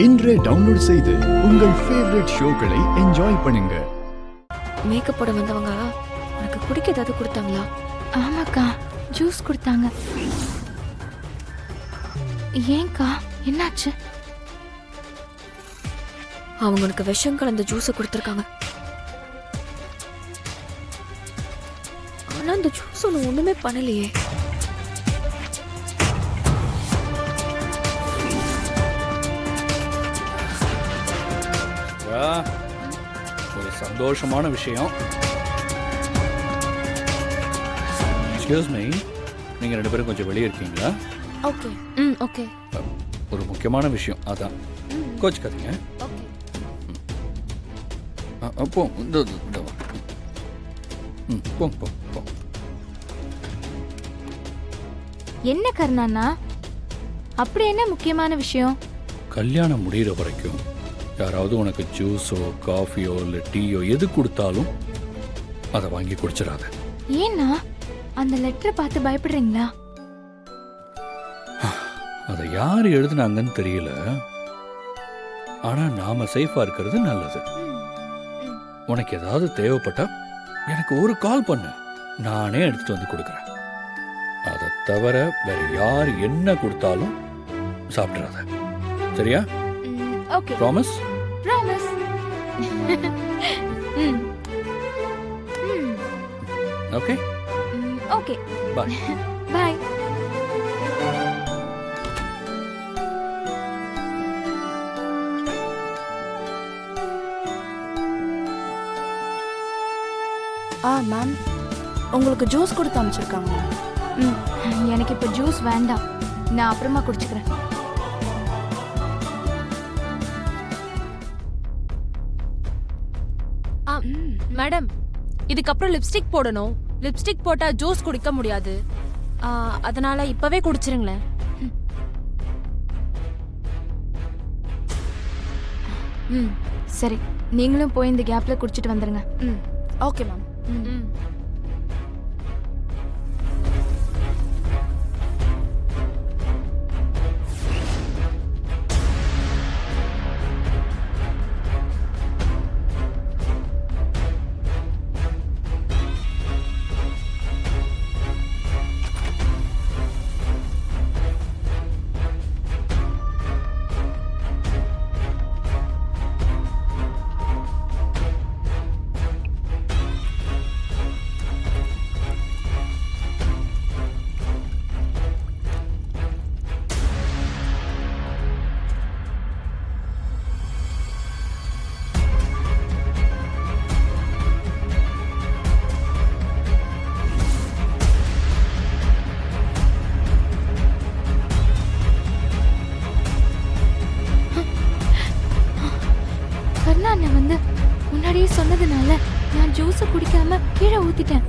இன்றே டவுன்லோட் செய்து உங்கள் ஃபேவரட் ஷோக்களை என்ஜாய் பண்ணுங்க. மேக்கப் போட வந்தவங்க உனக்கு குடிக்க ஏதாவது கொடுத்தாங்களா? ஆமாக்கா, ஜூஸ் கொடுத்தாங்க. ஏன்க்கா, என்னாச்சு? அவங்க உனக்கு விஷம் கலந்த ஜூஸை கொடுத்துருக்காங்க. ஆனா அந்த ஜூஸ் ஒன்று ஒண்ணுமே பண்ணலையே. ஒரு சந்தோஷமான விஷயம். எக்ஸ்கியூஸ் மீ, நீங்க ரெண்டு பேரும் கொஞ்சம் வெளியே இருக்கீங்களா? ஓகே. ஓகே. ஒரு முக்கியமான விஷயம், அதான். கோச்சுக்காதீங்க. ஓகே. அப்போ போங்க போ போ. என்ன கருணாண்ணா, அப்படி என்ன முக்கியமான விஷயம்? கல்யாணம் முடிகிற வரைக்கும் யாராவது உனக்கு ஜூஸோ காஃபியோ இல்லை டீயோ எது கொடுத்தாலும் அதை வாங்கி குடிச்சிடாத. ஏன்னா அந்த லெட்டரை பார்த்து பயப்படுறீங்களா? அதை யார் எழுதுனாங்கன்னு தெரியல, ஆனா நாம சேஃபா இருக்கிறது நல்லது. உனக்கு ஏதாவது தேவைப்பட்டா எனக்கு ஒரு கால் பண்ணு, நானே எடுத்துட்டு வந்து கொடுக்குறேன். அதை தவிர வேற யார் என்ன கொடுத்தாலும் சாப்பிட்றாத, சரியா? Okay. Promise? Promise. Okay. Okay. Bye. Bye. Ma'am, உங்களுக்கு ஜூஸ் கொடுத்து அனுப்பிச்சிருக்காங்க. எனக்கு இப்போ ஜூஸ் வேண்டாம், நான் அப்புறமா குடிச்சுக்கிறேன். மேடம், இதுக்கப்புறம் லிப்ஸ்டிக் போடணும். லிப்ஸ்டிக் போட்டா ஜூஸ் குடிக்க முடியாது. அதனால இப்பவே குடிச்சிருங்களேன். சரி, நீங்களும் போய் இந்த கேப்ல குடிச்சிட்டு வந்துருங்க. Okay ma'am. கருணா அண்ணன் வந்து முன்னாடியே சொன்னதுனால நான் ஜூஸை குடிக்காம கீழே ஊத்திட்டேன்.